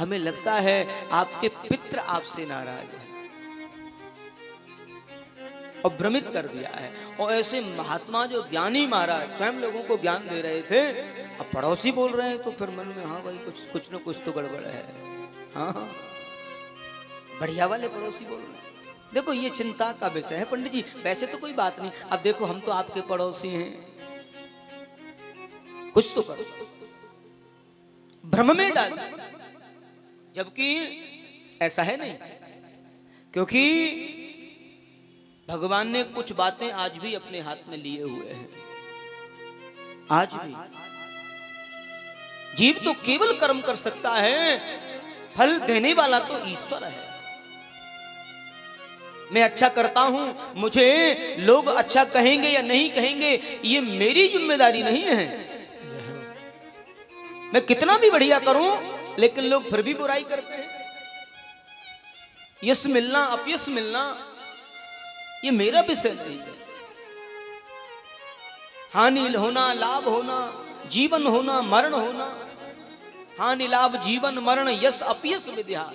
हमें लगता है आपके पितृ आपसे नाराज है, और भ्रमित कर दिया है। और ऐसे महात्मा जो ज्ञानी महाराज स्वयं लोगों को ज्ञान दे रहे थे, अब पड़ोसी बोल रहे हैं तो फिर मन में हाँ भाई कुछ न कुछ तो गड़बड़ है। हाँ हाँ, बढ़िया वाले पड़ोसी बोल रहे हैं। देखो ये चिंता का विषय है पंडित जी, वैसे तो कोई बात नहीं, अब देखो हम तो आपके पड़ोसी हैं, कुछ तो करो। भ्रम में डाल, जबकि ऐसा है नहीं, क्योंकि भगवान ने कुछ बातें आज भी अपने हाथ में लिए हुए हैं। आज भी जीव तो केवल कर्म कर सकता है, फल देने वाला तो ईश्वर है। मैं अच्छा करता हूं, मुझे लोग अच्छा कहेंगे या नहीं कहेंगे ये मेरी जिम्मेदारी नहीं है। मैं कितना भी बढ़िया करूं लेकिन लोग फिर भी बुराई करते हैं। यश मिलना अपयश मिलना ये मेरा विषय नहीं है। हानि होना लाभ होना, जीवन होना मरण होना, हानि लाभ जीवन मरण यश अपयश विद्या,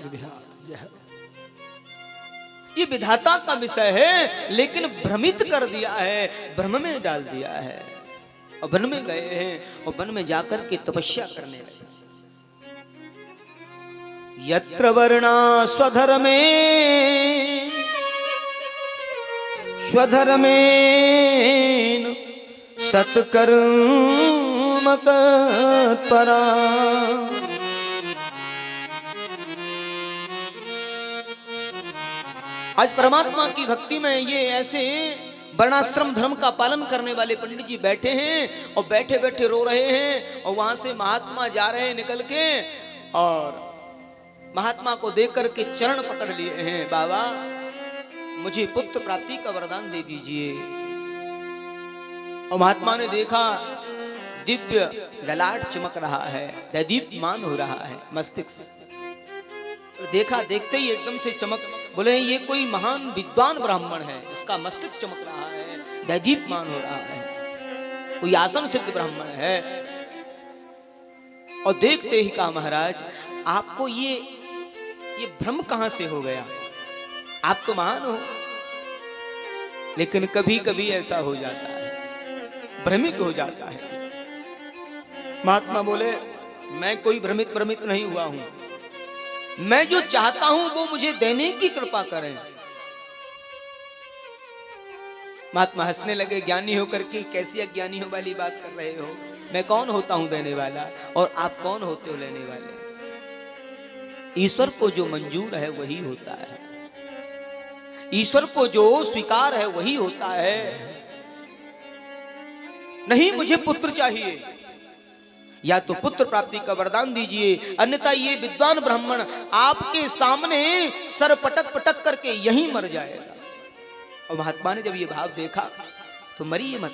ये विधाता का विषय है, लेकिन भ्रमित कर दिया है, भ्रम में डाल दिया है। और वन में गए हैं और वन में जाकर के तपस्या करने लगे। यत्र वर्णा स्वधर्मे स्वधर्मेन सत्कर्म तत्परा। आज परमात्मा की भक्ति में ये ऐसे वर्णाश्रम धर्म का पालन करने वाले पंडित जी बैठे हैं और बैठे बैठे रो रहे हैं, और वहां से महात्मा जा रहे हैं निकल के, और महात्मा को देख करके चरण पकड़ लिए हैं, बाबा मुझे पुत्र प्राप्ति का वरदान दे दीजिए। और महात्मा ने देखा दिव्य ललाट चमक रहा है, दैदीप्यमान हो रहा है मस्तिष्क। देखा, देखते ही एकदम से चमक, बोले ये कोई महान विद्वान ब्राह्मण है, इसका मस्तिष्क चमक रहा है, दैदीप्यमान हो रहा है, कोई आसन सिद्ध ब्राह्मण है। और देखते ही कहा महाराज आपको ये भ्रम कहां से हो गया, आप तो महान हो। लेकिन कभी कभी ऐसा हो जाता है, भ्रमित हो जाता है। महात्मा बोले मैं कोई भ्रमित नहीं हुआ हूं, मैं जो चाहता हूं वो मुझे देने की कृपा करें। महात्मा हंसने लगे, ज्ञानी होकर के कैसी अज्ञानियों वाली बात कर रहे हो, मैं कौन होता हूं देने वाला, और आप कौन होते हो लेने वाले। ईश्वर को जो मंजूर है वही होता है, ईश्वर को जो स्वीकार है वही होता है। नहीं मुझे पुत्र चाहिए, या तो पुत्र प्राप्ति का वरदान दीजिए, अन्यथा ये विद्वान ब्राह्मण आपके सामने सर पटक पटक करके यहीं मर जाएगा। और महात्मा ने जब ये भाव देखा तो मरिए मत,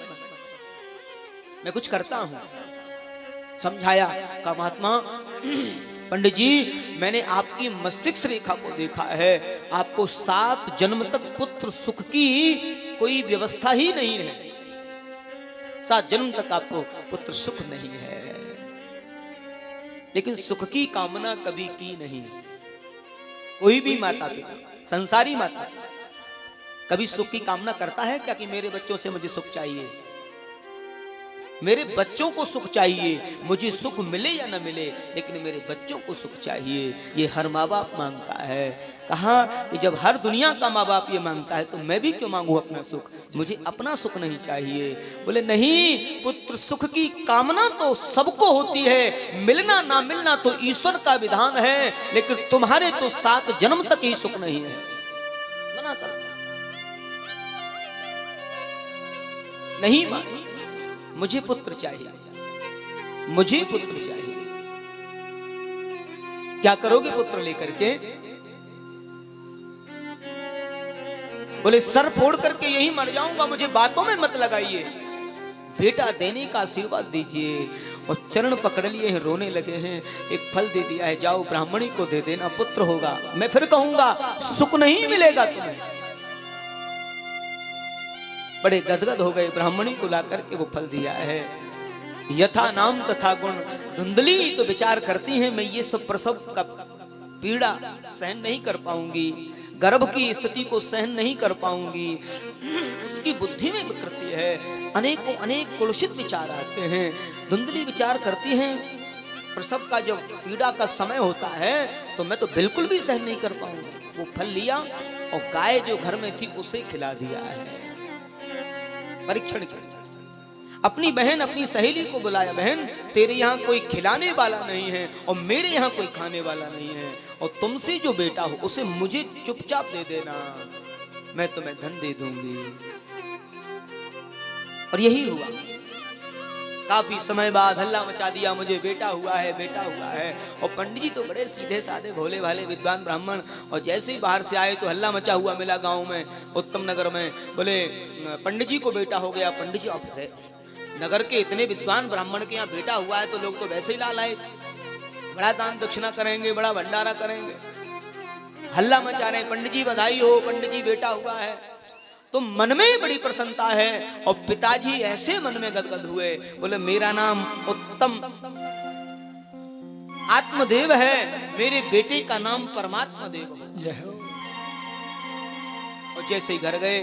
मैं कुछ करता हूं, समझाया। कहा महात्मा पंडित जी मैंने आपकी मस्तिष्क रेखा को देखा है, आपको 7 जन्म तक पुत्र सुख की कोई व्यवस्था ही नहीं है, 7 जन्म तक आपको पुत्र सुख नहीं है। लेकिन सुख की कामना कभी की नहीं। कोई भी माता पिता, संसारी माता कभी सुख की कामना करता है क्या कि मेरे बच्चों से मुझे सुख चाहिए, मेरे बच्चों को सुख चाहिए, मुझे सुख मिले या ना मिले लेकिन मेरे बच्चों को सुख चाहिए, ये हर माँ बाप मांगता है। कहा कि जब हर दुनिया का माँ बाप ये मांगता है तो मैं भी क्यों मांगू अपना सुख, मुझे अपना सुख नहीं चाहिए। बोले नहीं, पुत्र सुख की कामना तो सबको होती है, मिलना ना मिलना तो ईश्वर का विधान है, लेकिन तुम्हारे तो 7 जन्म तक ही सुख नहीं है। मना कर, नहीं मानी, मुझे पुत्र चाहिए, मुझे पुत्र चाहिए। क्या करोगे पुत्र लेकर के? बोले सर फोड़ करके यही मर जाऊंगा, मुझे बातों में मत लगाइए, बेटा देने का आशीर्वाद दीजिए। और चरण पकड़ लिए हैं, रोने लगे हैं। एक फल दे दिया है, जाओ ब्राह्मणी को दे देना, पुत्र होगा। मैं फिर कहूंगा सुख नहीं मिलेगा तुम्हें। बड़े गदगद हो गए, ब्राह्मणी को ला करके वो फल दिया है। यथा नाम तथा गुण, धुंधली तो विचार करती हैं मैं ये सब प्रसव का पीड़ा सहन नहीं कर पाऊंगी, गर्भ की स्थिति को सहन नहीं कर पाऊंगी। उसकी बुद्धि में विकृति है, अनेकों अनेक कुलुषित विचार आते हैं। धुंधली विचार करती हैं, प्रसव का जब पीड़ा का समय होता है तो मैं तो बिल्कुल भी सहन नहीं कर पाऊंगी। वो फल लिया और गाय जो घर में थी उसे खिला दिया है। परीक्षण किया, अपनी बहन अपनी सहेली को बुलाया, बहन तेरे यहाँ कोई खिलाने वाला नहीं है और मेरे यहाँ कोई खाने वाला नहीं है, और तुमसे जो बेटा हो उसे मुझे चुपचाप दे देना, मैं तुम्हें धन दे दूंगी। और यही हुआ। काफी समय बाद हल्ला मचा दिया, मुझे बेटा हुआ है, बेटा हुआ है। और पंडित जी तो बड़े सीधे साधे भोले भाले विद्वान ब्राह्मण, और जैसे ही बाहर से आए तो हल्ला मचा हुआ मिला गांव में, उत्तम नगर में। बोले पंडित जी को बेटा हो गया। पंडित जी आप नगर के इतने विद्वान ब्राह्मण के यहाँ बेटा हुआ है तो लोग तो वैसे ही लाल आए, बड़ा दान दक्षिणा करेंगे, बड़ा भंडारा करेंगे। हल्ला मचा रहे, पंडित जी बधाई हो, पंडित जी बेटा हुआ है। तो मन में बड़ी प्रसन्नता है, और पिताजी ऐसे मन में गदगद हुए। बोले मेरा नाम उत्तम आत्मदेव है, मेरे बेटे का नाम परमात्मा देव हो। और जैसे ही घर गए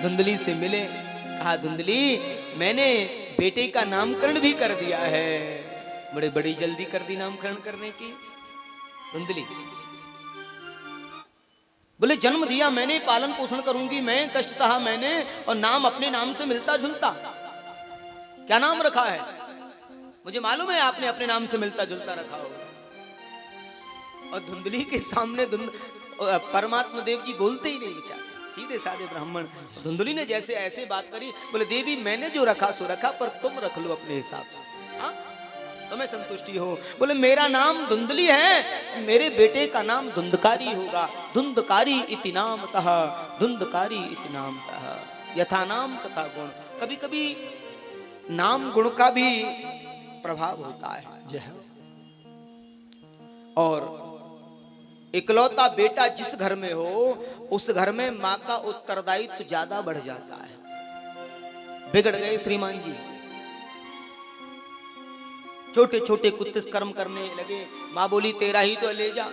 धुंधली से मिले, कहा धुंधली मैंने बेटे का नामकरण भी कर दिया है। बड़ी जल्दी कर दी नामकरण करने की धुंधली। बोले जन्म दिया मैंने, पालन पोषण करूंगी मैं, कष्ट सहा मैंने, और नाम अपने नाम से मिलता जुलता। क्या नाम रखा है? मुझे मालूम है आपने अपने नाम से मिलता जुलता रखा होगा। और धुंधली के सामने परमात्मा देव जी बोलते ही नहीं, बेचारे सीधे साधे ब्राह्मण। धुंधली ने जैसे ऐसे बात करी, बोले देवी मैंने जो रखा सो रखा, पर तुम रख लो अपने हिसाब से, हाँ तुम्हें संतुष्टि हो। बोले मेरा नाम धुंधली है, मेरे बेटे का नाम धुंधकारी होगा। धुंधकारी इति नाम तः, धुंधकारी इति नाम तः, यथा नाम तथा गुण। कभी कभी नाम गुण का भी प्रभाव होता है। और इकलौता बेटा जिस घर में हो उस घर में माँ का उत्तरदायित्व ज्यादा बढ़ जाता है। बिगड़ गए श्रीमान जी, छोटे छोटे कुछ कर्म करने लगे। माँ बोली तेरा ही तो ले जा,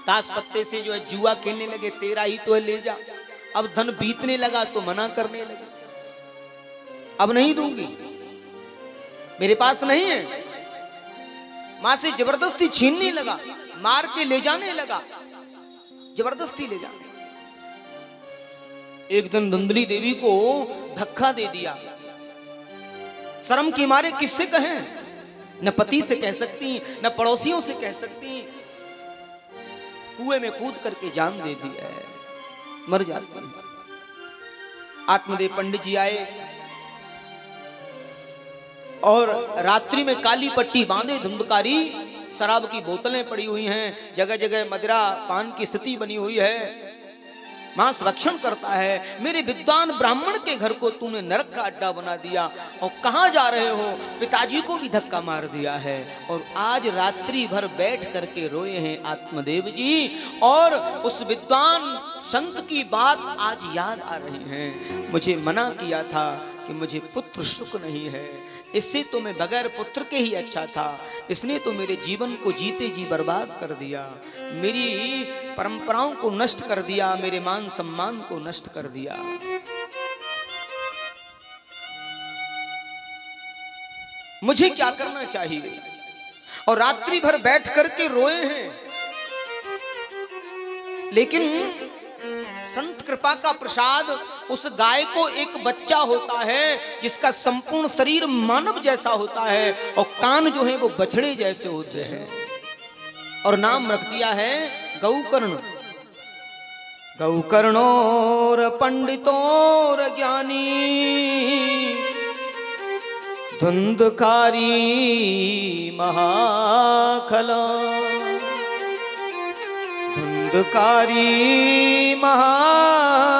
ताश पत्ते से जो है जुआ खेलने लगे, तेरा ही तो ले जा। अब धन बीतने लगा तो मना करने लगे, अब नहीं दूंगी, मेरे पास नहीं है। माँ से जबरदस्ती छीनने लगा, मार के ले जाने लगा, जबरदस्ती ले जाने। एक दिन धुंधली देवी को धक्का दे दिया। शर्म की मारे किससे कहें, न पति से कह सकती, न पड़ोसियों से कह सकती। कुएं में कूद करके जान दे दी है, मर जाती। आत्मदेव पंडित जी आए और रात्रि में काली पट्टी बांधे, धुंधकारी शराब की बोतलें पड़ी हुई हैं, जगह जगह मदिरा पान की स्थिति बनी हुई है। मां संरक्षण करता है, मेरे विद्वान ब्राह्मण के घर को तूने नरक का अड्डा बना दिया, और कहां जा रहे हो? पिताजी को भी धक्का मार दिया है, और आज रात्रि भर बैठ करके रोए हैं आत्मदेव जी, और उस विद्वान संत की बात आज याद आ रही है। मुझे मना किया था कि मुझे पुत्र सुख नहीं है, इससे तो मैं बगैर पुत्र के ही अच्छा था, इसने तो मेरे जीवन को जीते जी बर्बाद कर दिया, मेरी परंपराओं को नष्ट कर दिया, मेरे मान सम्मान को नष्ट कर दिया। मुझे क्या करना चाहिए? और रात्रि भर बैठ करके रोए हैं। लेकिन संत कृपा का प्रसाद, उस गाय को एक बच्चा होता है जिसका संपूर्ण शरीर मानव जैसा होता है, और कान जो है वो बछड़े जैसे होते हैं, और नाम रख दिया है गौकर्ण। गौकर्णोर पंडितोर ज्ञानी, धुंधकारी महाखला, धुंधकारी महाखलो।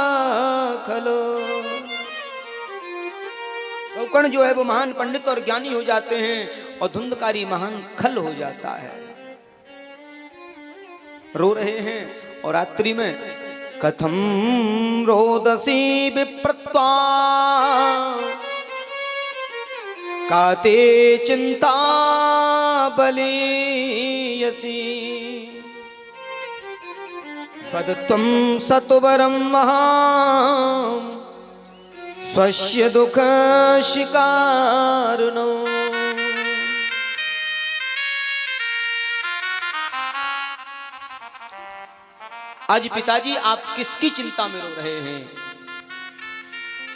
गौकर्ण जो है वो महान पंडित और ज्ञानी हो जाते हैं, और धुंधकारी महान खल हो जाता है। रो रहे हैं, और रात्रि में कथम रोदसी विप्रत्वा, काते चिंता बलीयसी। पदत्वं सत्वरं महां स्वस्य दुख शिकारुणो। आज पिताजी आप किसकी चिंता में रो रहे हैं?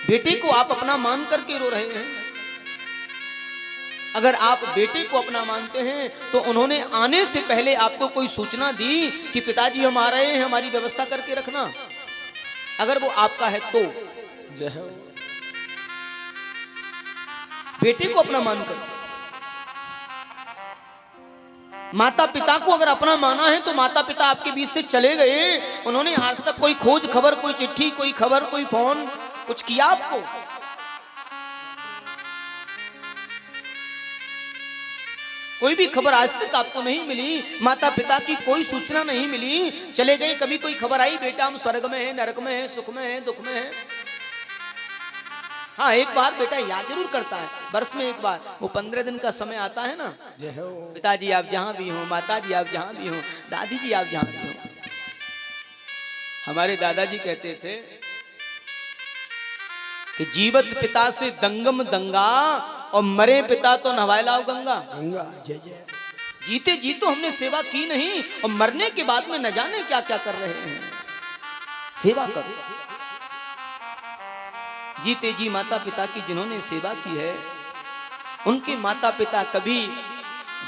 बेटे को आप अपना मान करके रो रहे हैं। अगर आप बेटे को अपना मानते हैं तो उन्होंने आने से पहले आपको कोई सूचना दी कि पिताजी हम आ रहे हैं, हमारी व्यवस्था करके रखना। अगर वो आपका है तो जय हो। बेटे को अपना मानकर, माता पिता को अगर अपना माना है तो माता पिता आपके बीच से चले गए, उन्होंने आज तक कोई खोज खबर, कोई चिट्ठी, कोई खबर, कोई फोन कुछ किया आपको? कोई भी खबर आज तक आपको नहीं मिली, माता पिता की कोई सूचना नहीं मिली, चले गए। कभी कोई खबर आई बेटा हम स्वर्ग में है, नरक में है, सुख में है, दुख में है? हाँ, एक बार बेटा याद जरूर करता है, वर्ष में एक बार, वो 15 दिन का समय आता है ना, पिताजी आप जहां भी हो, माताजी आप जहां भी हो, दादी जी आप जहां भी हो। हमारे दादाजी कहते थे कि जीवत पिता से दंगम दंगा और मरे पिता तो नहवाए लाओ गंगा। गंगा जय जय। जीते जी तो हमने सेवा की नहीं और मरने के बाद में न जाने क्या क्या कर रहे हैं। सेवा करो। जीते जी माता पिता की जिन्होंने सेवा की है, उनके माता पिता कभी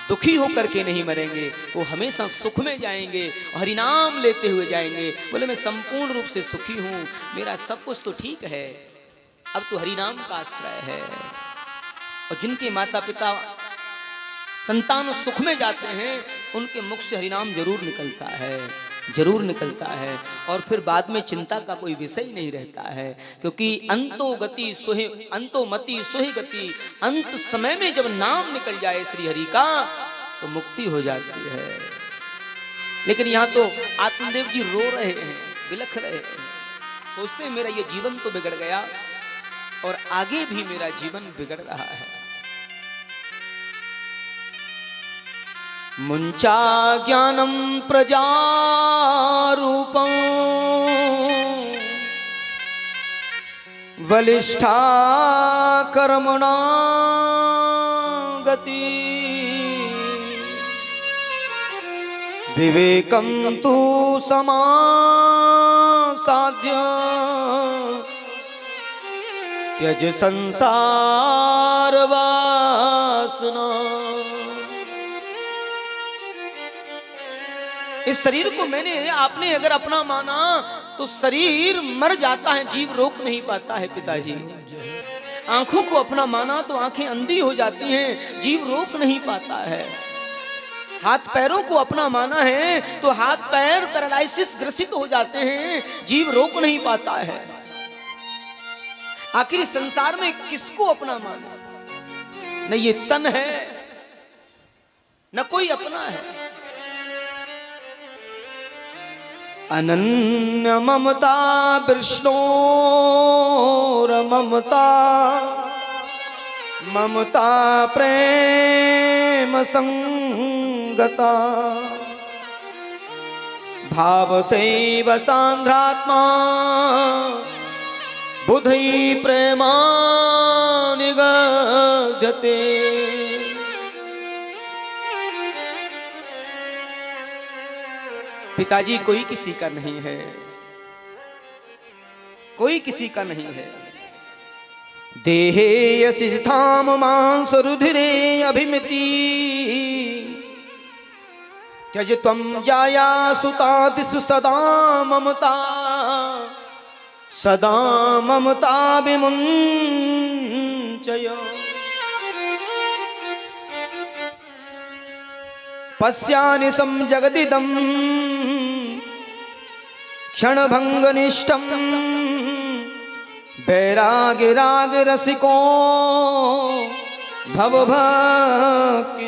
दुखी होकर के नहीं मरेंगे, वो हमेशा सुख में जाएंगे, हरिनाम लेते हुए जाएंगे। बोले मैं संपूर्ण रूप से सुखी हूं, मेरा सब कुछ तो ठीक है, अब तो हरिनाम का आश्रय है। और जिनके माता पिता संतान सुख में जाते हैं, उनके मुख से हरिनाम जरूर निकलता है, जरूर निकलता है। और फिर बाद में चिंता का कोई विषय नहीं रहता है, क्योंकि अंतो गति सोहे, अंतो मति सोहे गति। अंत समय में जब नाम निकल जाए श्री हरि का तो मुक्ति हो जाती है। लेकिन यहाँ तो आत्मदेव जी रो रहे हैं, बिलख रहे हैं, सोचते हैं मेरा ये जीवन तो बिगड़ गया और आगे भी मेरा जीवन बिगड़ रहा है। मुंचा ज्ञानम प्रजारूपं वलिष्ठा कर्मणा गति विवेकम तु समासाध्य त्यज संसार वासना। इस शरीर को आपने अगर अपना माना तो शरीर मर जाता है, जीव रोक नहीं पाता है पिताजी। आंखों को अपना माना तो आंखें अंधी हो जाती हैं, जीव रोक नहीं पाता है। हाथ पैरों को अपना माना है तो हाथ पैर पैरालिसिस ग्रसित हो जाते हैं, जीव रोक नहीं पाता है। आखिर संसार में किसको अपना माना? न ये तन है, न कोई अपना है। अनन्य ममता विष्णोर ममता, ममता प्रेम संगता, भाव सेव सांद्रात्मा बुद्धि प्रेमा निगद्यते। पिताजी कोई किसी का नहीं है, कोई किसी का नहीं है। देहे यशिथाम मांस रुधिरे अभिमिति, त्यज त्वं जाया सुतादिषु सदा ममता, सदा ममता विमुञ्चय। पश्यानि सं जगदिदं क्षणभंगनिष्ठं, वैराग्यराग रसिको भवभक्तिनिष्ठा।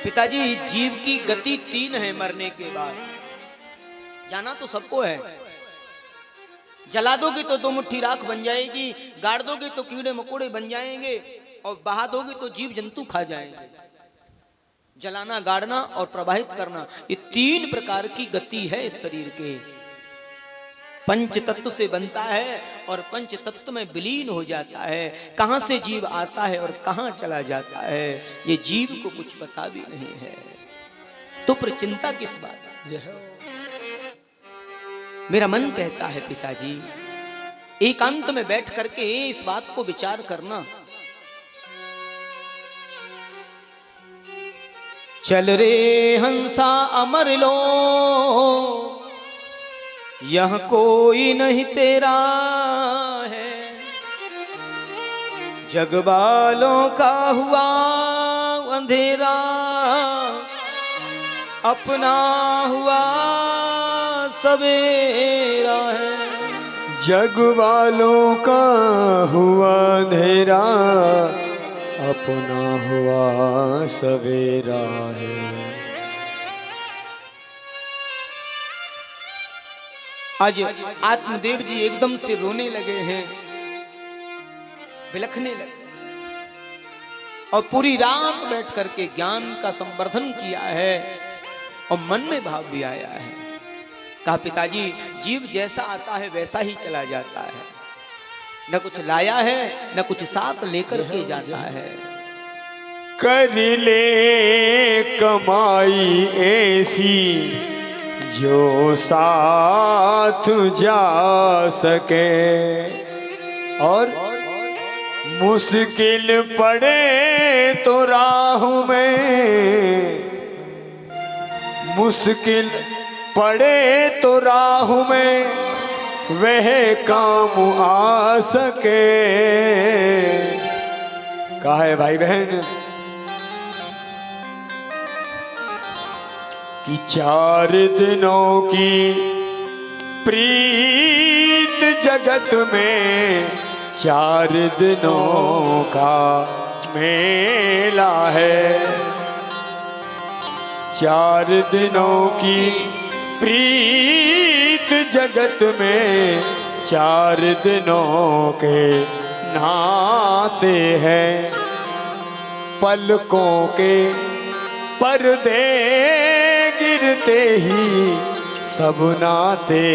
पिताजी जीव की गति 3 है मरने के बाद। जाना तो सबको है, जला दोगे तो 2 मुट्ठी राख बन जाएगी, गाड़ दोगे तो कीड़े मकोड़े बन जाएंगे, और बहा दोगे तो जीव जंतु खा जाएंगे। जलाना, गाड़ना और प्रवाहित करना, ये 3 प्रकार की गति है इस शरीर के। पंच तत्व से बनता है और पंच तत्व में विलीन हो जाता है। कहां से जीव आता है और कहां चला जाता है, ये जीव को कुछ पता भी नहीं है। तो फिर चिंता किस बात की? मेरा मन कहता है पिताजी, एकांत में बैठ करके इस बात को विचार करना। चल रे हंसा अमर लो, यह कोई नहीं तेरा है, जग वालों का हुआ अंधेरा, अपना हुआ सवेरा है। जग वालों का हुआ अंधेरा, अपना हुआ सवेरा है। आज आत्मदेव जी एकदम से रोने लगे हैं, बिलखने लगे और पूरी रात बैठ करके ज्ञान का संवर्धन किया है और मन में भाव भी आया है। कहा पिताजी, जीव जैसा आता है वैसा ही चला जाता है, न कुछ लाया है न कुछ साथ लेकर के जाता है। कर ले कमाई ऐसी जो साथ जा सके, और मुश्किल पड़े तो राह में, मुश्किल पड़े तो राह में वह काम आ सके। कहा है भाई बहन कि 4 दिनों की प्रीत जगत में 4 दिनों का मेला है। 4 दिनों की प्रीत जगत में 4 दिनों के नाते हैं। पलकों के पर्दे गिरते ही सब नाते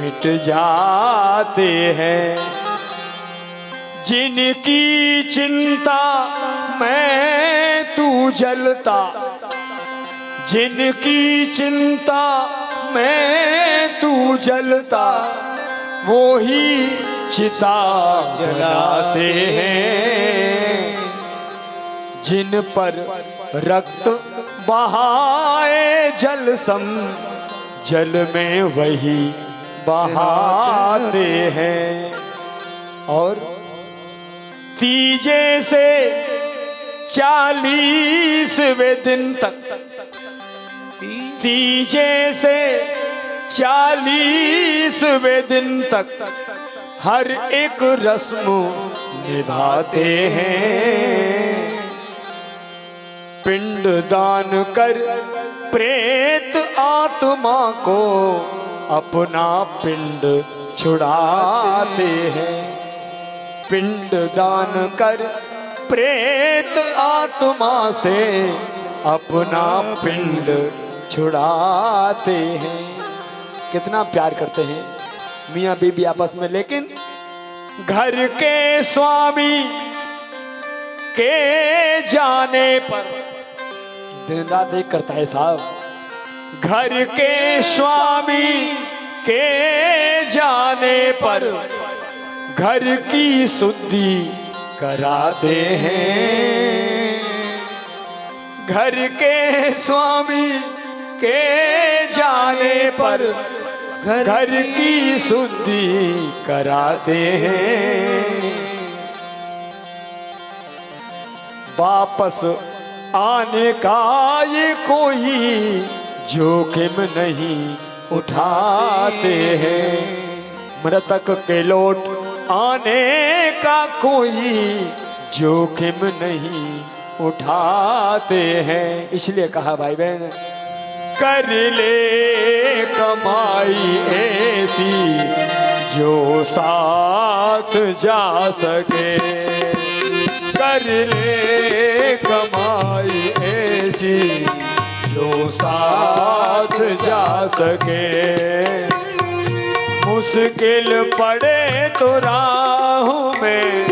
मिट जाते हैं। जिनकी चिंता मैं तू जलता, जिनकी चिंता मैं तू जलता, वो ही चिता जलाते हैं। जिन पर रक्त बहाए जल सम, जल में वही बहाते हैं। और तीजे से 40वें दिन तक, तीजे से 40वें दिन तक हर एक रस्म निभाते हैं। पिंड दान कर प्रेत आत्मा को अपना पिंड छुड़ाते हैं। पिंड दान कर प्रेत आत्मा से अपना पिंड छुड़ाते हैं। कितना प्यार करते हैं मियाँ बीबी आपस में, लेकिन घर के स्वामी के जाने पर दिन रात एक करता है साहब। घर के स्वामी के जाने पर घर की शुद्धि कराते हैं। घर के स्वामी के जाने पर घर की शुद्धि कराते हैं। वापस आने का ये कोई जोखिम नहीं उठाते हैं। मृतक के लौट आने का कोई जोखिम नहीं उठाते हैं। इसलिए कहा भाई बहन, कर ले कमाई ऐसी जो साथ जा सके, कर ले कमाई ऐसी जो साथ जा सके। मुश्किल पड़े तो राहों में,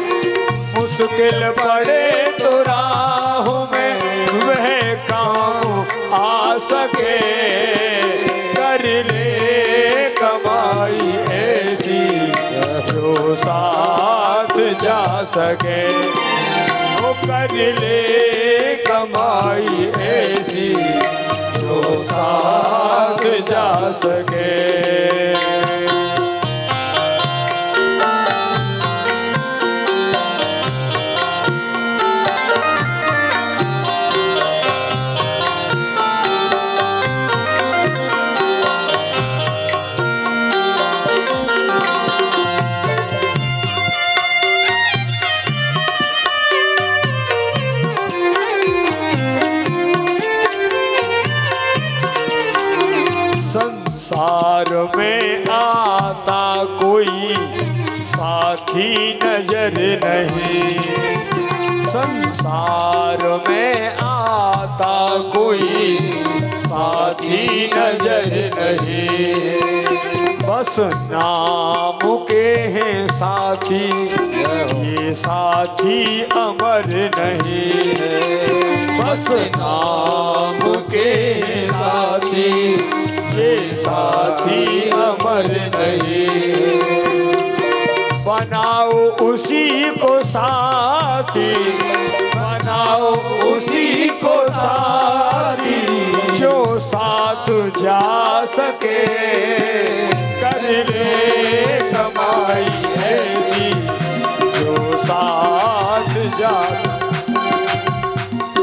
मुश्किल पड़े तो राहों में वह काम आ सके। कर ले कमाई ऐसी जो साथ जा सके। वो कर ले कमाई ऐसी जो साथ जा सके। संसार में आता कोई साथी नजर नहीं। संसार में आता कोई साथी नजर नहीं। बस नाम के हैं साथी, ये साथी अमर नहीं। बस नाम के हैं साथी, ये साथी अमर नहीं। बनाओ उसी को साथी, बनाओ उसी को साथी जो साथ जा सके। कर ले कमाई ऐसी जो साथ जा,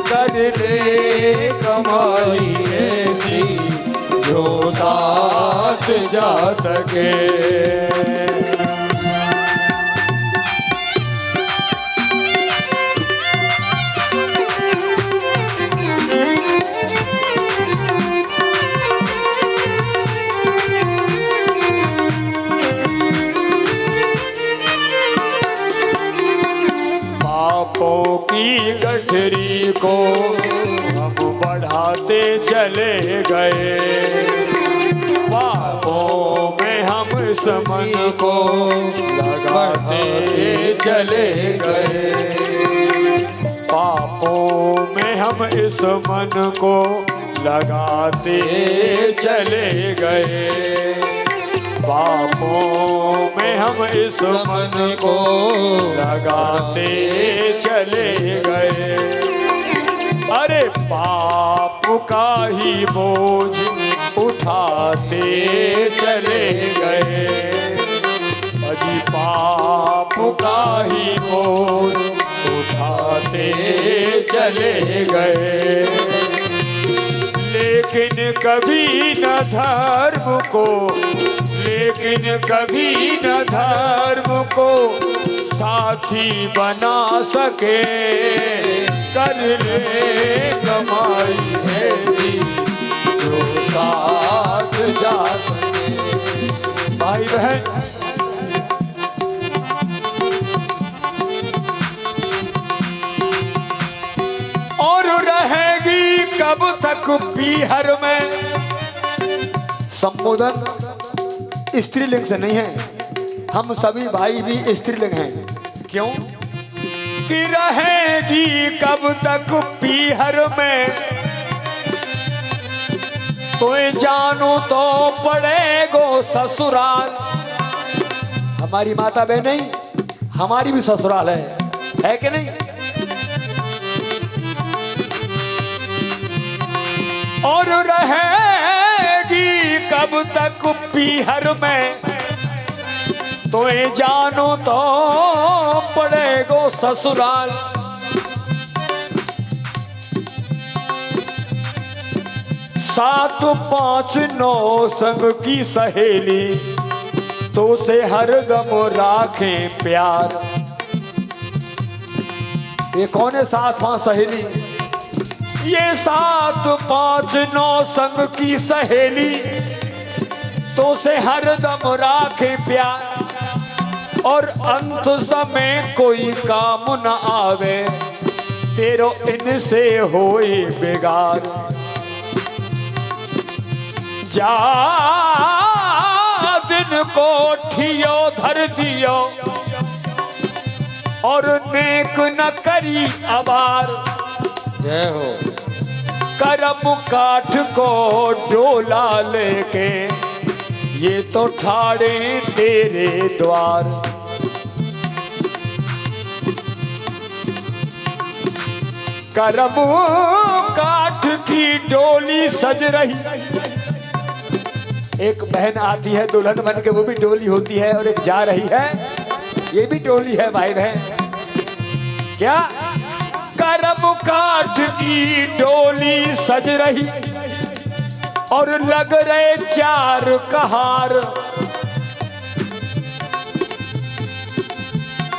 कर ले कमाई ऐसी जो साथ जा सके। पापों की गठरी को हम बढ़ाते चले गए। पापों में हम इस मन को लगाते चले गए। पापों में हम इस मन को लगाते चले गए। पापों में हम इस मन को लगाते चले गए। अरे पाप का ही बोझ उठाते चले गए। अजी पाप का ही बोझ उठाते चले गए। लेकिन कभी न धर्म को, लेकिन कभी न धर्म को साथी बना सके। कर ले कमाई ऐसी जो साथ जा सके। भाई बहन, और रहेगी कब तक पीहर में। संबोधन स्त्रीलिंग से नहीं है, हम सभी भाई भी स्त्रीलिंग हैं। क्यों कि रहेगी कब तक पीहर में, तो जानो तो पड़ेगो ससुराल। हमारी माता बहन नहीं, हमारी भी ससुराल है कि नहीं। और रहेगी कब तक पीहर में, तो जानो तो पड़ेगो ससुराल। 7 5 9 संग की सहेली, तो से हरदम राखे प्यार। ये कौन है 7 5 सहेली? ये 7 5 9 संग की सहेली, तो से हरदम राखे प्यार। और अंत समय कोई काम न आवे, तेरो इनसे होई बिगाड़। जा दिन को ठियो धर दियो, और नेक न करी अबार। जय हो। करम काठ को डोला लेके, ये तो ठाड़े तेरे द्वार। करम काठ की डोली सज रही। एक बहन आती है दुल्हन बन के, वो भी डोली होती है, और एक जा रही है, ये भी डोली है भाई बहन। क्या? करम काठ की डोली सज रही, और लग रहे चार कहार।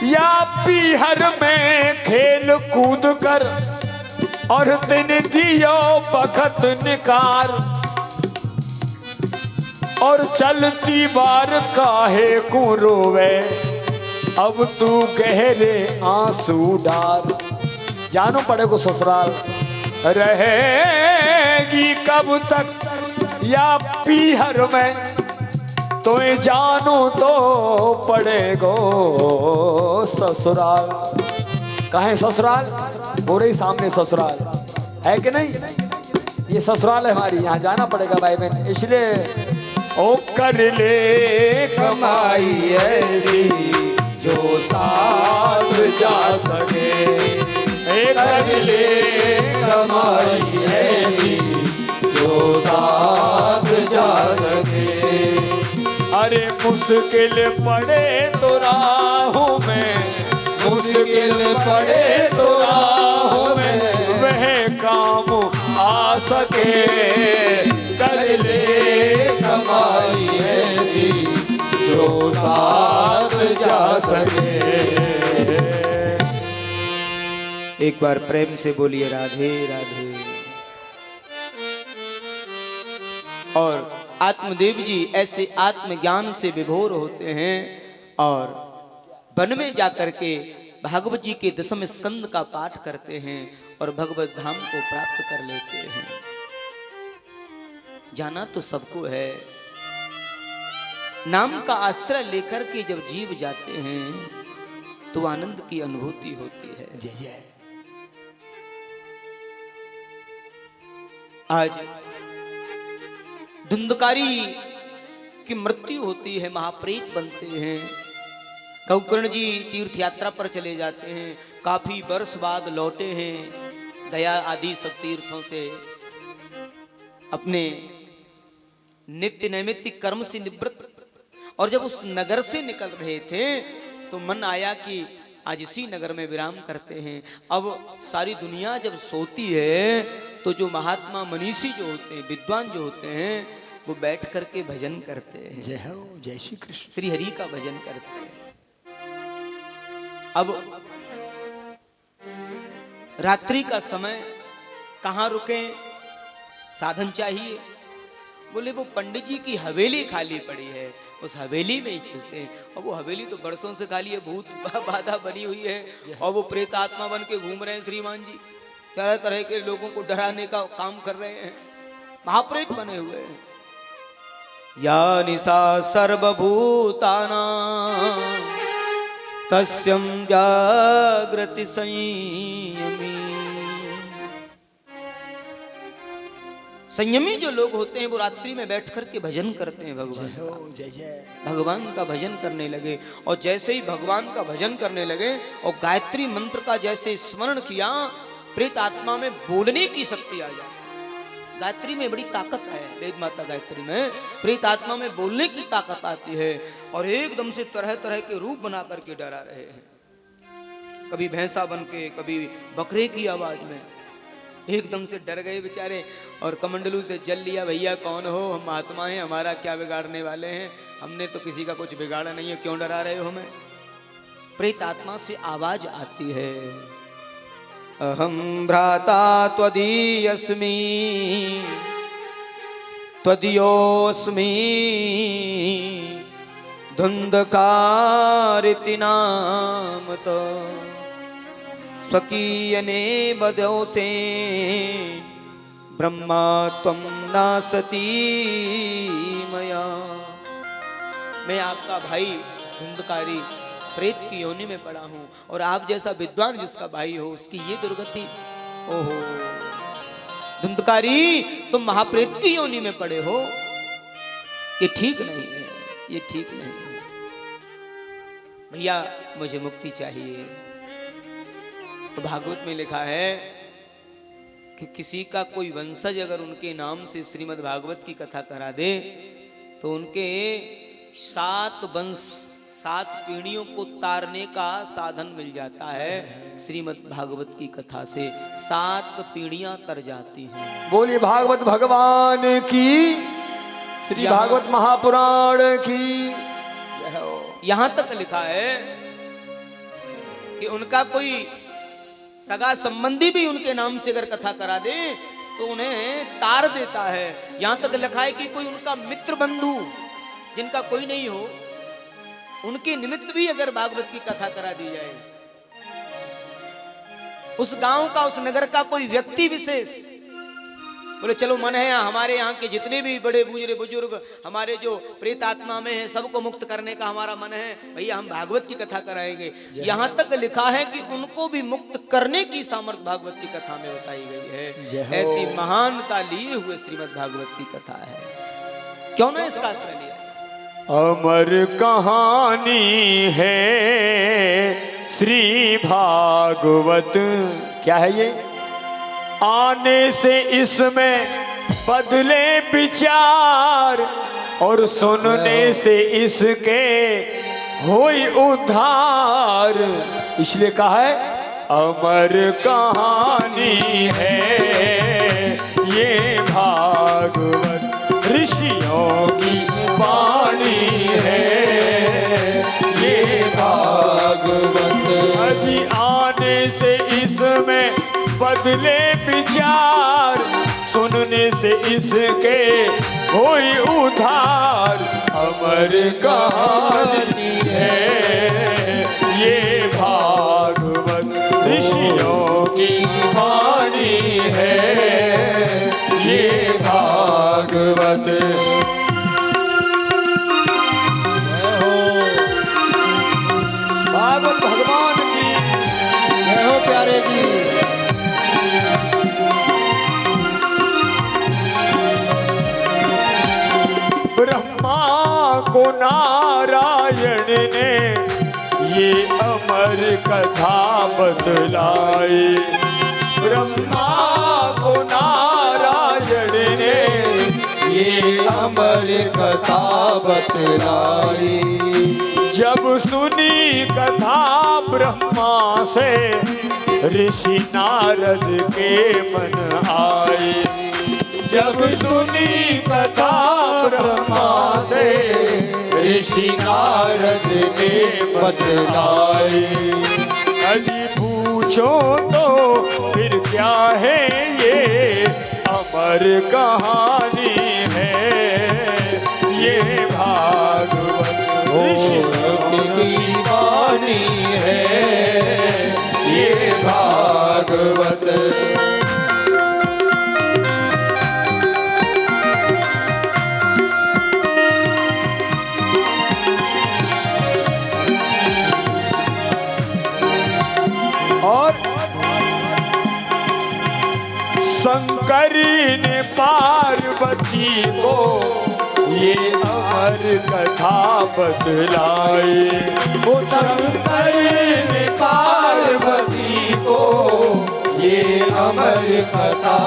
या पीहर में खेल कूद कर, और दिन दियो बखत निकार। और चलती बार काहे को रोवे, अब तू गहरे आंसू डाल। जानो पड़ेगो ससुराल, रहेगी कब तक या पीहर में, तो जानो तो पड़ेगो ससुराल। कहाँ है ससुराल? पूरे ही सामने ससुराल है कि नहीं? ये ससुराल है हमारी, यहाँ जाना पड़ेगा भाई बहन। इसलिए ओ कर ले कमाई ऐसी जो साथ जा सके, कर ले कमाई ऐसी जो साथ जा सके। अरे मुश्किल पड़े तो राहों में, मुश्किल पड़े तो राहों में, वह काम आ सके। कर ले कमाई ऐसी जो साथ जा सके। एक बार प्रेम से बोलिए राधे राधे। और आत्मदेव जी ऐसे आत्मज्ञान से विभोर होते हैं, और वन में जाकर के भागवत जी के 10वें स्कंद का पाठ करते हैं, और भगवत धाम को प्राप्त कर लेते हैं। जाना तो सबको है, नाम का आश्रय लेकर के जब जीव जाते हैं तो आनंद की अनुभूति होती है। जय जय। आज धुंधकारी की मृत्यु होती है, महाप्रेत बनते हैं। गौकर्ण जी तीर्थ यात्रा पर चले जाते हैं, काफी वर्ष बाद लौटे हैं गया आदि सब तीर्थों से, अपने नित्य नैमित्तिक कर्म से निवृत्त। और जब उस नगर से निकल रहे थे तो मन आया कि आज इसी नगर में विराम करते हैं। अब सारी दुनिया जब सोती है तो जो महात्मा मनीषी जो होते हैं, विद्वान जो होते हैं, वो बैठ करके भजन करते हैं। जय हो, जय श्री कृष्ण। श्री हरि का भजन करते हैं। अब रात्रि का समय, कहाँ रुके, साधन चाहिए। बोले वो पंडित जी की हवेली खाली पड़ी है, उस हवेली में ही चलते हैं। और वो हवेली तो बरसों से खाली है, भूत बाधा बनी हुई है, और वो प्रेत आत्मा बन के घूम रहे हैं श्रीमान जी, तरह तरह के लोगों को डराने का काम कर रहे हैं, महाप्रेत बने हुए हैं। या निशा सर्वभूतानां तस्यं जागृति संयमी। संयमी जो लोग होते हैं वो रात्रि में बैठ कर के भजन करते हैं भगवान का। जय जय। भगवान का भजन करने लगे, और जैसे ही भगवान का भजन करने लगे और गायत्री मंत्र का जैसे स्मरण किया, प्रेत आत्मा में बोलने की शक्ति आ जाए। गायत्री में बड़ी ताकत है, वेद माता गायत्री में प्रेत आत्मा में बोलने की ताकत आती है, और एकदम से तरह तरह के रूप बना करके डरा रहे हैं। कभी भैंसा बन के, कभी बकरे की आवाज में, एकदम से डर गए बेचारे, और कमंडलू से जल लिया, भैया कौन हो, हम महात्मा हैं, हमारा क्या बिगाड़ने वाले हैं, हमने तो किसी का कुछ बिगाड़ा नहीं है, क्यों डरा रहे हो हमें। प्रेत आत्मा से आवाज आती है, अहम भ्राता त्वदीयस्मि त्वदीयोस्मि धुंधकारिति नाम तो स्वकीयने बदो से ब्रह्मा त्वं नासती मया। मैं आपका भाई धुंधकारी प्रेत की योनि में पड़ा हूं और आप जैसा विद्वान जिसका भाई हो उसकी ये दुर्गति। ओहो धुंधकारी, तुम महाप्रेत की योनि में पड़े हो, ये ठीक नहीं है, ये ठीक नहीं है। भैया मुझे मुक्ति चाहिए। तो भागवत में लिखा है कि किसी का कोई वंशज अगर उनके नाम से श्रीमद् भागवत की कथा करा दे तो उनके 7 वंश 7 पीढ़ियों को तारने का साधन मिल जाता है। श्रीमद् भागवत की कथा से 7 पीढ़ियां तर जाती हैं। बोलिए भागवत भगवान की, श्री भागवत महापुराण की। यहां तक लिखा है कि उनका कोई सगा संबंधी भी उनके नाम से अगर कथा करा दे तो उन्हें तार देता है। यहां तक लिखा है कि कोई उनका मित्र बंधु जिनका कोई नहीं हो, उनके निमित्त भी अगर भागवत की कथा करा दी जाए, उस गांव का उस नगर का कोई व्यक्ति विशेष बोले चलो मन है हमारे यहाँ के जितने भी बड़े बुजुर्ग हमारे जो प्रेत आत्मा में है सबको मुक्त करने का हमारा मन है, भैया हम भागवत की कथा कराएंगे। यहाँ तक लिखा है कि उनको भी मुक्त करने की सामर्थ्य भागवत की कथा में बताई गई है। ऐसी महानता लिए हुए श्रीमद् भागवत की कथा है, क्यों ना इसका आश्रय लिया। अमर कहानी है श्री भागवत। क्या है ये? आने से इसमें बदले विचार और सुनने से इसके होई उद्धार। इसलिए कहा है अमर कहानी है ये भागवत, ऋषियों की वाणी है ये भागवत। अजी आने से इसमें बदले विचार, सुनने से इसके होई उधार। अमर कहानी है ये भागवत, ऋषियों की वाणी है ये भागवत। भागवत भगवान की जय हो प्यारे की। ब्रह्मा को नारायण ने ये अमर कथा बतलाई। ब्रह्मा को नारायण ने ये अमर कथा बतलाई। जब सुनी कथा ब्रह्मा से ऋषि नारद के मन आए। जब सुनी कथा ब्रह्मा से ऋषि नारद के बतलाए। अजी पूछो तो फिर क्या है ये अमर कहानी है ये भागवत, ऋषियों की वाणी है ये भागवत। शंकर ने पार्वती को ये अमर कथा बतलाई। वो शंकर ने पार्वती को ये अमर कथा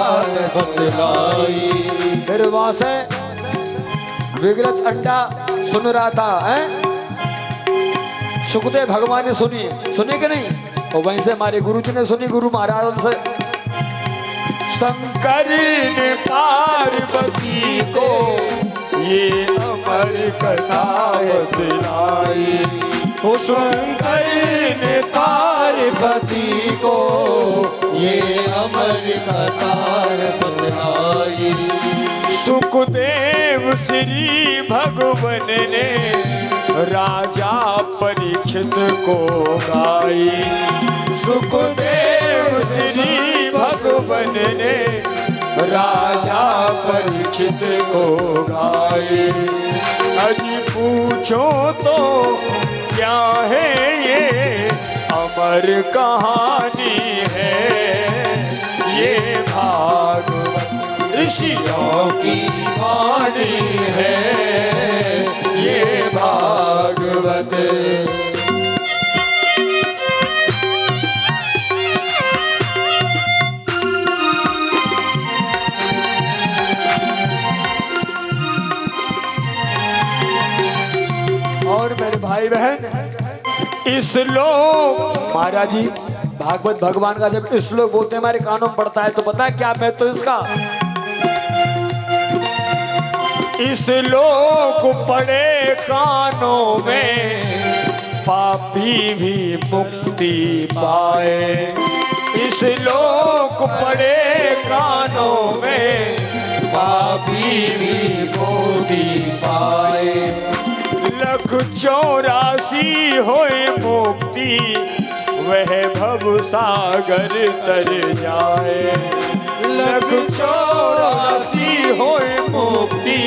बतलाई। फिर वहां से विगत अंडा सुन रहा था है? सुखदेव भगवान ने सुनी, सुने कि नहीं? और वहीं से हमारे गुरु जी ने सुनी, गुरु महाराज से। शंकर ने पार्वती को ये अमर कथा बतलाई। तो शंकर ने पार्वती को ये अमर कथा बतलाई। सुखदेव श्री भगवान ने राजा परीक्षित को गाई। सुखदेव श्री भगवन ने राजा परीक्षित को गाई। अजी पूछो तो क्या है ये अमर कहानी है, ये भागवत ऋषियों की वाणी है, ये भागवत। और मेरे भाई बहन, इस श्लोक महाराज जी भागवत भगवान का जब इस श्लोक बोलते हैं हमारे कानों में पड़ता है तो पता है क्या मैं तो इसका इस श्लोक पड़े कानों में पापी भी मुक्ति पाए। इस श्लोक पड़े कानों में पापी भी मुक्ति पाए। 184 होए मुक्ति वह भव सागर तर जाए। 184 होए मुक्ति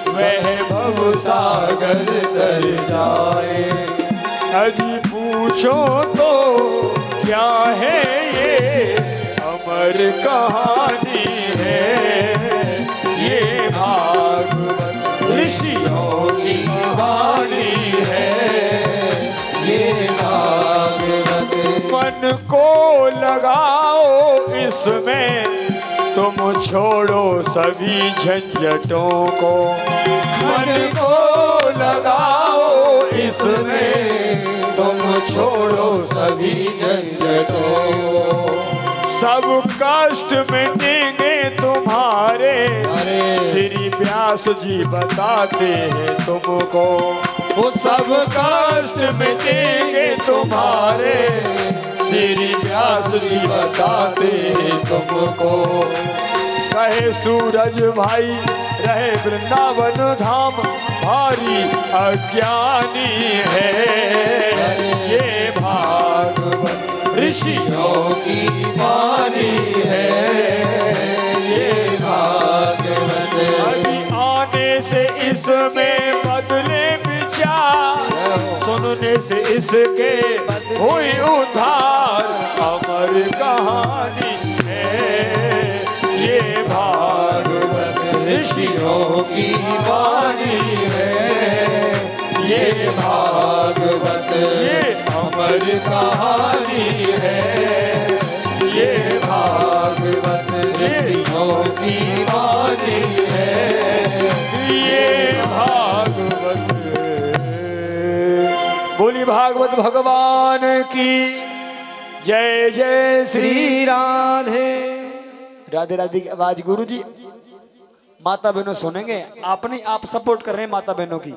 वह भव सागर तर जाए। अजी पूछो तो क्या है ये अमर कहानी है, ये भागवत ऋषियों की वाणी है, ये भागवत। मन को लगाओ इसमें तुम छोड़ो सभी झंझटों को। मन को लगाओ इसमें तुम छोड़ो सभी झंझटों को। सब कष्ट मिटेंगे तुम्हारे, श्री व्यास जी बताते हैं तुमको। वो सब कष्ट मिटेंगे तुम्हारे, श्री व्यास जी बताते हैं तुमको। कहे सूरज भाई रहे वृंदावन धाम, भारी अज्ञानी है ये भागवत ऋषियों की वाणी है, ये भागवत। अभी आने से इसमें बदले विचार, सुनने से इसके हुई उद्धार। अमर कहानी है ये भागवत ऋषियों की वाणी है, ये भागवत ये अमर कहानी है, ये भागवत ऋषियों की वाणी है, ये भागवत। बोली भागवत भगवान की जय। जय श्री राधे राधे राधे की आवाज गुरु जी माता बहनों सुनेंगे, अपनी आप सपोर्ट कर रहे हैं माता बहनों की।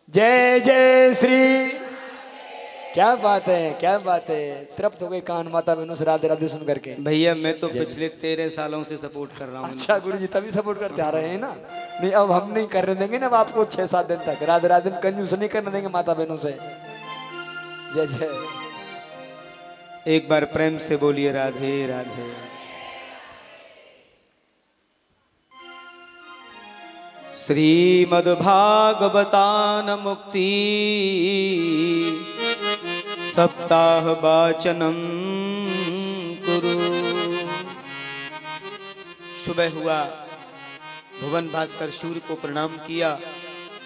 जय जय श्री। क्या बात है, क्या बात है, तृप्त हो गए कान माता बहनों से राधे राधे सुन करके। भैया मैं तो पिछले 13 सालों से सपोर्ट कर रहा हूँ। अच्छा गुरु जी तभी सपोर्ट करते आ रहे हैं ना। नहीं अब हम नहीं करने देंगे ना, अब आपको 6-7 दिन तक राधे राधे कंजूस नहीं करने देंगे माता बहनों से। जय जय। एक बार प्रेम से बोलिए राधे राधे। श्रीमद्भागवतान मुक्ति सप्ताह वाचनम कुरु। सुबह हुआ, भुवन भास्कर सूर्य को प्रणाम किया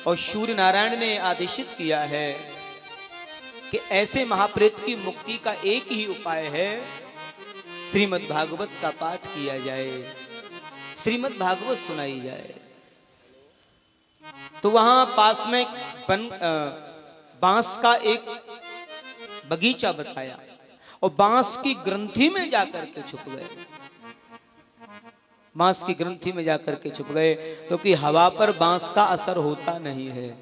और सूर्य नारायण ने आदेशित किया है कि ऐसे महाप्रेत की मुक्ति का एक ही उपाय है, श्रीमद् भागवत का पाठ किया जाए, श्रीमद् भागवत सुनाई जाए। तो वहां पास में बांस का एक बगीचा बताया और बांस की ग्रंथि में जाकर के छुप गए। बांस की ग्रंथि में जाकर के छुप गए क्योंकि हवा पर बांस का असर होता नहीं है,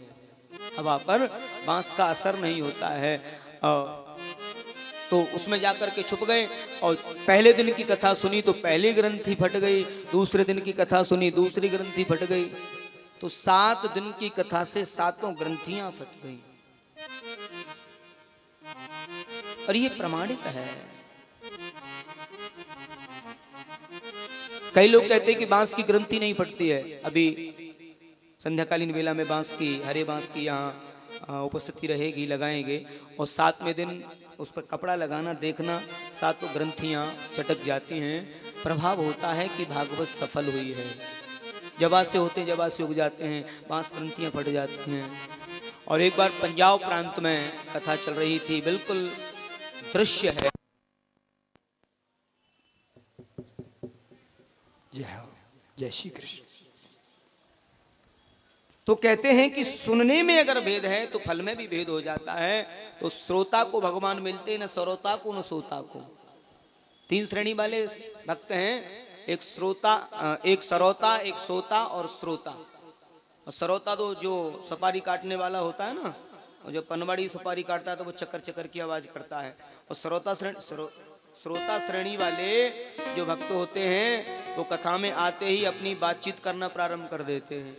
हवा पर बांस का असर नहीं होता है। तो उसमें जाकर के छुप गए और पहले दिन की कथा सुनी तो पहली ग्रंथि फट गई, दूसरे दिन की कथा सुनी दूसरी ग्रंथि फट गई। तो 7 दिन की कथा से 7 ग्रंथियां फट गई। और ये प्रमाणित है। कई लोग कहते हैं कि बांस की ग्रंथि नहीं फटती है। अभी संध्याकालीन वेला में बांस की, हरे बांस की यहाँ उपस्थिति रहेगी, लगाएंगे और 7वें दिन उस पर कपड़ा लगाना, देखना 7 ग्रंथियां चटक जाती हैं। प्रभाव होता है कि भागवत सफल हुई है। जबा से होते जबा से उग जाते हैं, बांस ग्रंथियां फट जाती हैं। और एक बार पंजाब प्रांत में कथा चल रही थी, बिल्कुल दृश्य है। जय श्री कृष्ण। तो कहते हैं कि सुनने में अगर भेद है तो फल में भी भेद हो जाता है। तो श्रोता को भगवान मिलते न सरोता को न सोता को। 3 श्रेणी वाले भक्त हैं, एक श्रोता, एक सरोता, एक सोता और श्रोता। और सरोता तो जो सपारी काटने वाला होता है ना, और जो पनवाड़ी सपारी काटता है तो वो चक्कर चक्कर की आवाज करता है। और श्रोता श्रेणी वाले जो भक्त होते हैं वो कथा में आते ही अपनी बातचीत करना प्रारंभ कर देते हैं।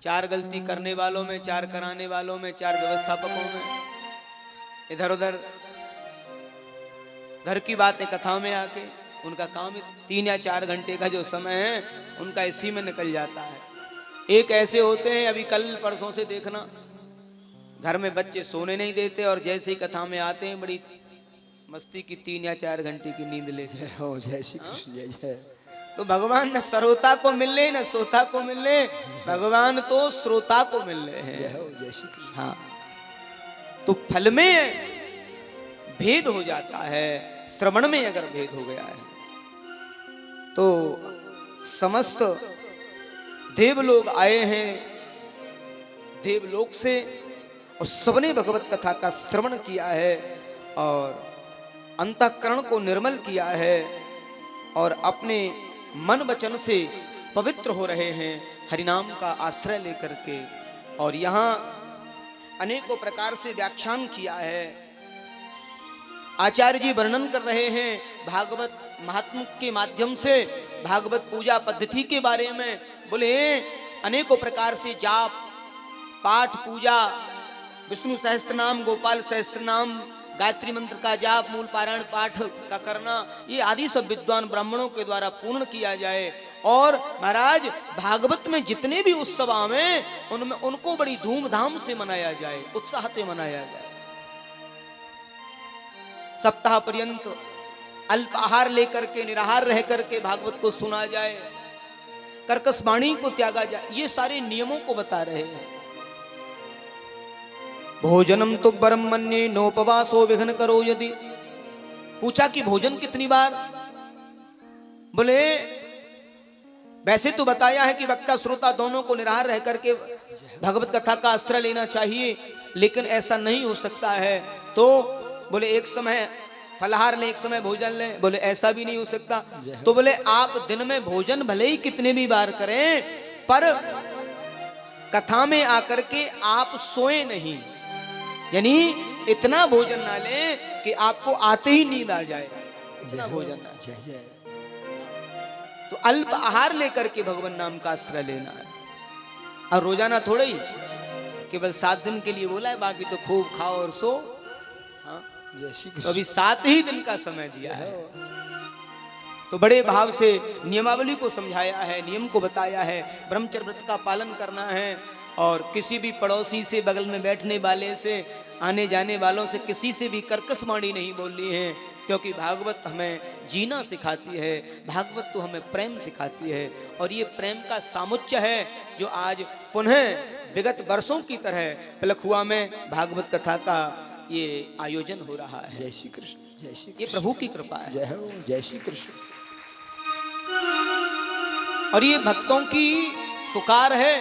4 गलती करने वालों में, 4 कराने वालों में, 4 व्यवस्थापकों में, इधर उधर घर की बातें कथा में आके उनका काम 3 या 4 घंटे का जो समय है उनका इसी में निकल जाता है। एक ऐसे होते हैं, अभी कल परसों से देखना, घर में बच्चे सोने नहीं देते और जैसे ही कथा में आते हैं बड़ी मस्ती की 3 या 4 घंटे की नींद ले। जय श्री कृष्ण। जय जय। तो भगवान न सरोता को मिल ले न सोता को मिल ले, भगवान तो श्रोता को मिल रहे हैं। जय श्री कृष्ण। हाँ, तो फल में भेद हो जाता है, श्रवण में अगर भेद हो गया है तो समस्त देवलोग आए हैं देवलोक से और सबने भगवत कथा का श्रवण किया है और अंतःकरण को निर्मल किया है और अपने मन वचन से पवित्र हो रहे हैं हरिनाम का आश्रय लेकर के। और यहाँ अनेकों प्रकार से व्याख्यान किया है। आचार्य जी वर्णन कर रहे हैं भागवत महात्म के माध्यम से भागवत पूजा पद्धति के बारे में। बोले अनेकों प्रकार से जाप, पाठ, पूजा, विष्णु सहस्त्रनाम, गोपाल सहस्त्रनाम, गायत्री मंत्र का जाप, मूल पारायण पाठ का करना, ये आदि सब विद्वान ब्राह्मणों के द्वारा पूर्ण किया जाए। और महाराज भागवत में जितने भी उत्सव आवे उनमें उनको बड़ी धूमधाम से मनाया जाए, उत्साह से मनाया जाए। सप्ताह पर्यंत अल्पाहार लेकर के, निराहार रह करके भागवत को सुना जाए, कर्कश वाणी को त्यागा जाए, ये सारे नियमों को बता रहे हैं। भोजनम तो परम मन्ये नोपवासो विघ्न करो यदि। पूछा कि भोजन कितनी बार? बोले वैसे तो बताया है कि वक्ता श्रोता दोनों को निराहार रह करके भगवत कथा का आश्रय लेना चाहिए, लेकिन ऐसा नहीं हो सकता है। तो बोले एक समय फलाहार ले, एक समय भोजन ले। बोले ऐसा भी नहीं हो सकता। तो बोले आप दिन में भोजन भले ही कितने भी बार करें, पर कथा में आकर के आप सोए नहीं, यानी इतना भोजन ना लें कि आपको आते ही नींद आ जाए, इतना भोजन ना। जय जय। तो अल्प आहार लेकर के भगवान नाम का आश्रय लेना है। और रोजाना थोड़ा ही, केवल 7 दिन के लिए बोला है, बाकी तो खूब खाओ और सो। हाँ, तो अभी 7 ही दिन का समय दिया है। तो बड़े भाव से नियमावली को समझाया है, नियम को बताया है। ब्रह्मचर्य व्रत का पालन करना है और किसी भी पड़ोसी से, बगल में बैठने वाले से, आने जाने वालों से किसी से भी कर्कश वाणी नहीं बोलनी है, क्योंकि भागवत हमें जीना सिखाती है, भागवत तो हमें प्रेम सिखाती है। और ये प्रेम का सामुच्य है जो आज पुनः विगत वर्षों की तरह पलखुआ में भागवत कथा का ये आयोजन हो रहा है। जय श्री कृष्ण। जय श्री कृष्ण। ये प्रभु की कृपा है। जय हो। जय श्री कृष्ण। और ये भक्तों की पुकार है,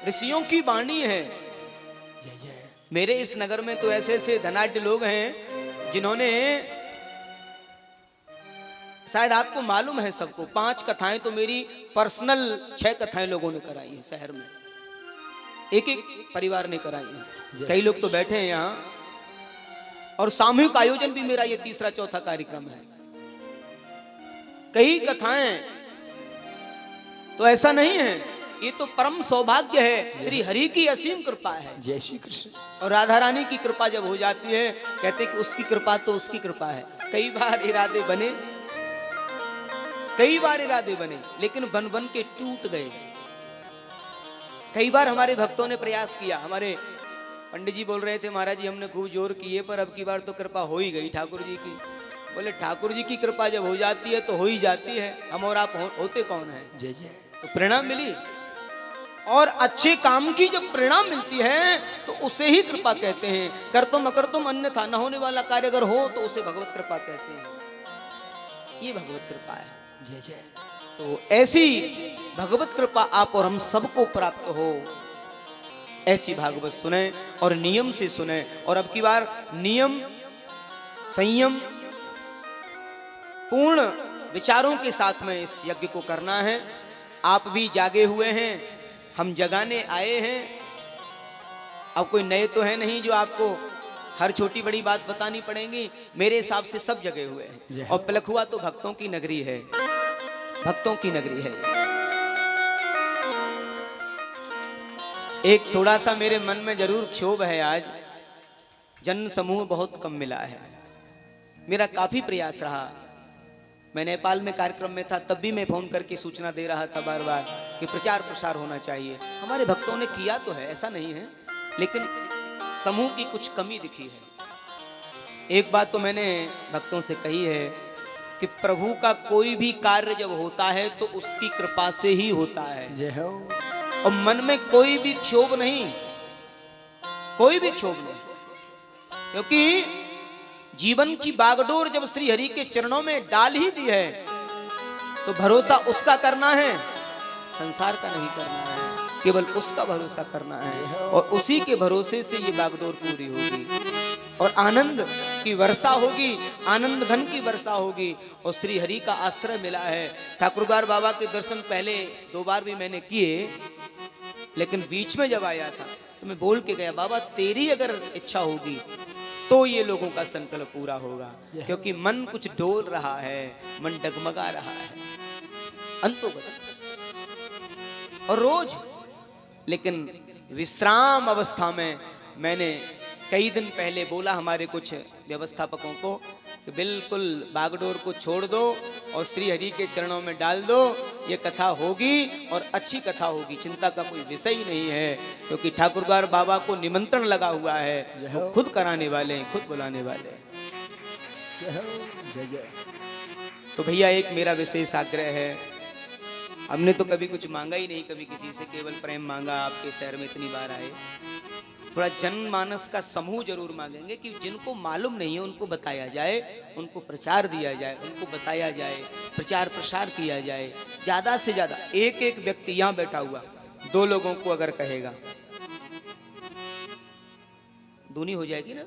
ऋषियों की वाणी है। जय जय। मेरे इस नगर में तो ऐसे ऐसे धनाढ्य लोग हैं जिन्होंने, शायद आपको मालूम है सबको, 5 कथाएं तो मेरी पर्सनल 6 कथाएं लोगों ने कराई हैं शहर में, एक एक परिवार ने कराई हैं। कई लोग तो बैठे हैं यहाँ। और सामूहिक आयोजन भी मेरा ये 3रा 4था कार्यक्रम है। कई कथाएं तो ऐसा नहीं है ये तो परम सौभाग्य है, श्री हरि की असीम कृपा है। जय श्री कृष्ण। और राधा रानी की कृपा जब हो जाती है, कहते कि उसकी कृपा तो उसकी कृपा है। कई बार इरादे बने, कई बार इरादे बने, लेकिन बन बन के टूट गए। कई बार हमारे भक्तों ने प्रयास किया, हमारे पंडित जी बोल रहे थे महाराज जी हमने खूब जोर किए पर अब की बार तो कृपा हो ही गई ठाकुर जी की। बोले ठाकुर जी की कृपा जब हो जाती है तो हो ही जाती है, हम और आप होते कौन है। जय जय। तो प्रेरणा मिली, और अच्छे काम की जब प्रेरणा मिलती है तो उसे ही कृपा कहते हैं। कर तुम अकर तुम अन्यथा, न होने वाला कार्य अगर हो तो उसे भगवत कृपा कहते हैं। ये भगवत कृपा है। जय जय। तो ऐसी भगवत कृपा आप और हम सबको प्राप्त हो, ऐसी भागवत सुने और नियम से सुने। और अब की बार नियम संयम पूर्ण विचारों के साथ में इस यज्ञ को करना है। आप भी जागे हुए हैं, हम जगाने आए हैं। अब कोई नए तो है नहीं जो आपको हर छोटी बड़ी बात बतानी पड़ेगी। मेरे हिसाब से सब जगे हुए हैं। और पलखुआ तो भक्तों की नगरी है, भक्तों की नगरी है। एक थोड़ा सा मेरे मन में जरूर क्षोभ है, आज जन समूह बहुत कम मिला है। मेरा काफी प्रयास रहा, मैं नेपाल में कार्यक्रम में था, तब भी मैं फोन करके सूचना दे रहा था बार बार कि प्रचार प्रसार होना चाहिए। हमारे भक्तों ने किया तो है, ऐसा नहीं है, लेकिन समूह की कुछ कमी दिखी है। एक बात तो मैंने भक्तों से कही है कि प्रभु का कोई भी कार्य जब होता है तो उसकी कृपा से ही होता है। जय हो। और मन में कोई भी क्षोभ नहीं, कोई भी क्षोभ नहीं, क्योंकि जीवन की बागडोर जब श्री हरि के चरणों में डाल ही दी है तो भरोसा उसका करना है, संसार का नहीं करना है, केवल उसका भरोसा करना है। और उसी के भरोसे से ये बागडोर पूरी होगी और आनंद की वर्षा होगी, आनंद घन की वर्षा होगी। और श्री हरि का आश्रय मिला है। ठाकुरद्वार बाबा के दर्शन पहले 2 बार भी मैंने किए, लेकिन बीच में जब आया था तो मैं बोल के गया, बाबा तेरी अगर इच्छा होगी तो ये लोगों का संकल्प पूरा होगा। क्योंकि मन कुछ डोल रहा है, मन डगमगा रहा है अंतोगत और रोज। लेकिन विश्राम अवस्था में मैंने कई दिन पहले बोला हमारे कुछ व्यवस्थापकों को कि बिल्कुल बागडोर को छोड़ दो और श्री हरि के चरणों में डाल दो। ये कथा होगी और अच्छी कथा होगी, चिंता का कोई विषय ही नहीं है। क्योंकि ठाकुरद्वार बाबा को निमंत्रण लगा हुआ है, वो खुद कराने वाले हैं, खुद बुलाने वाले हैं। तो भैया एक मेरा विशेष आग्रह है, हमने तो कभी कुछ मांगा ही नहीं, कभी किसी से केवल प्रेम मांगा। आपके शहर में इतनी बार आए, थोड़ा जनमानस का समूह जरूर मांगेंगे कि जिनको मालूम नहीं है उनको बताया जाए, उनको प्रचार दिया जाए, उनको बताया जाए, प्रचार प्रसार किया जाए। ज्यादा से ज्यादा एक एक व्यक्ति यहाँ बैठा हुआ 2 लोगों को अगर कहेगा, दूनी हो जाएगी ना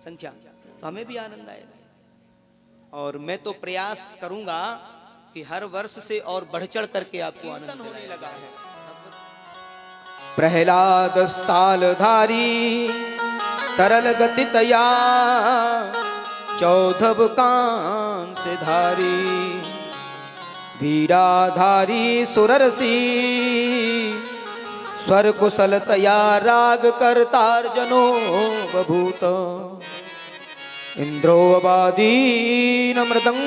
संख्या, तो हमें भी आनंद आएगा। और मैं तो प्रयास करूंगा कि हर वर्ष से और बढ़ चढ़ करके आपको आनंद होने लगा है। प्रहलाद स्थालधारी तरल गति तया चौधव कांस्य धारी वीराधारी सुररसी स्वर कुशल तया राग करतार्जनो बभूत इंद्रोवादी मृदंग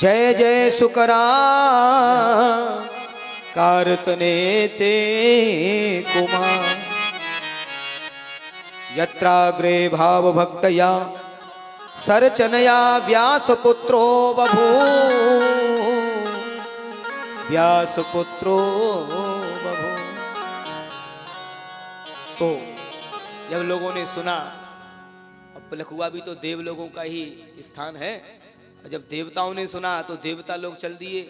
जय जय सुकरा कारतने ते कुमार यत्राग्रे भाव भक्तया सरचनया व्यासपुत्रो बभू व्यासपुत्रो बभू। तो जब लोगों ने सुना, अब पलखुआ भी तो देव लोगों का ही स्थान है, जब देवताओं ने सुना तो देवता लोग चल दिए।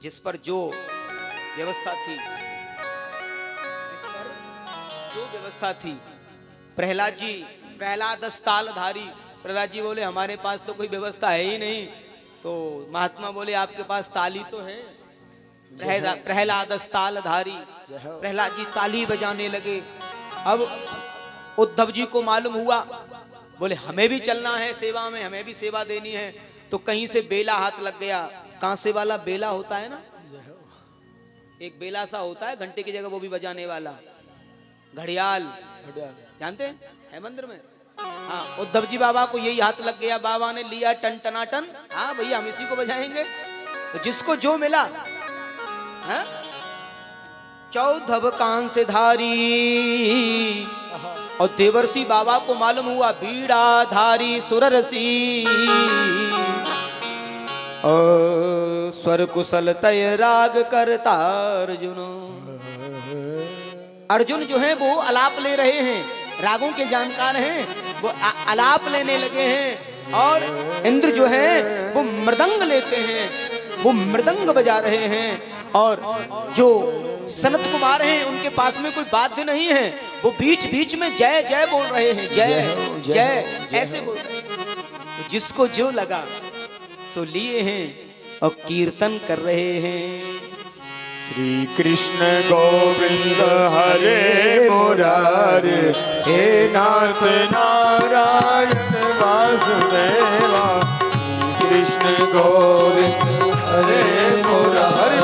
जिस पर जो व्यवस्था थी, जो व्यवस्था थी, प्रहलाद स्थालधारी, प्रहलाद जी बोले हमारे पास तो कोई व्यवस्था है ही नहीं। तो महात्मा बोले आपके पास ताली तो है। प्रहलाद स्थालधारी, प्रहलाद जी ताली बजाने लगे। अब उद्धव जी को मालूम हुआ, बोले हमें भी चलना है सेवा में, हमें भी सेवा देनी है। तो कहीं से बेला हाथ लग गया, कांसे वाला बेला होता है ना, एक बेला सा होता है घंटे की जगह वो भी बजाने वाला, घड़ियाल, जानते हैं है मंदिर में। हाँ, उद्धव जी बाबा को यही हाथ लग गया, बाबा ने लिया टन टनाटन, हाँ भैया हम इसी को बजाएंगे। तो जिसको जो मिला, हाँ? चौधव कान से धारी, और देवर्षि बाबा को मालूम हुआ बीड़ा धारी सुररसी, और स्वर कुशल तय राग करता अर्जुन। अर्जुन जो है वो अलाप ले रहे हैं, रागों के जानकार हैं, वो अलाप लेने लगे हैं। और इंद्र जो है वो मृदंग लेते हैं, वो मृदंग बजा रहे हैं। और जो सनत कुमार हैं उनके पास में कोई वाद्य नहीं है, वो बीच बीच में जय जय बोल रहे हैं, जय जय ऐसे बोल रहे हैं। तो जिसको जो लगा सो लिए हैं और कीर्तन कर रहे हैं। श्री कृष्ण गोविंद हरे मुरारे, हे नाथ नारायण वासुदेवा। श्री कृष्ण गोविंद हरे मुरारे,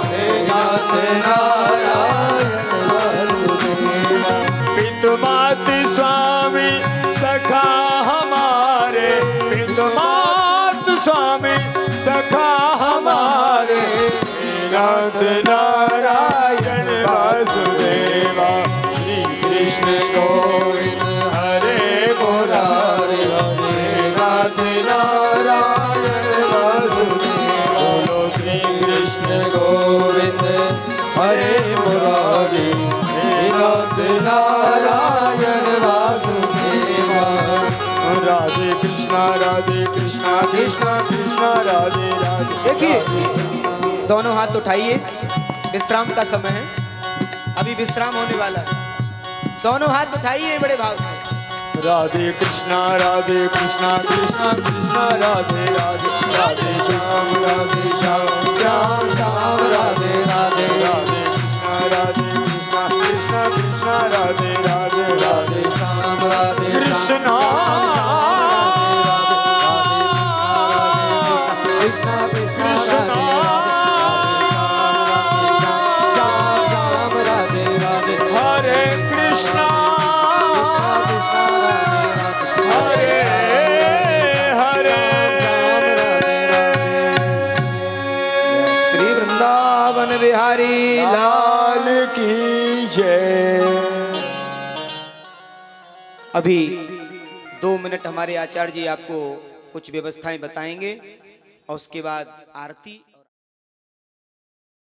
हे नाथ नारायण वासुदेवा। पितु मात स्वामी सखा हमारे, पितु मात स्वामी सखा हमारे, नाथ नारायण वासुदेवा। श्री कृष्ण गोविंद हरे मुरारे, हे नाथ नारायण वासुदेवा। बोलो श्री कृष्ण गोविंद हरे मुरारे, हे नाथ नारायण वासुदेवा। राधे कृष्णा कृष्णा कृष्णा राधे राधे। देखिए दोनों हाथ उठाइए, विश्राम का समय है, अभी विश्राम होने वाला है। दोनों हाथ उठाइए बड़े भाव से। राधे कृष्णा कृष्णा कृष्णा राधे राधे, राधे श्याम श्याम श्याम राधे राधे, राधे कृष्णा कृष्णा कृष्णा राधे राधे, राधे श्याम राधे कृष्णा। बिहारी लाल की जय। अभी 2 मिनट हमारे आचार्य जी आपको कुछ व्यवस्थाएं बताएंगे और उसके बाद आरती।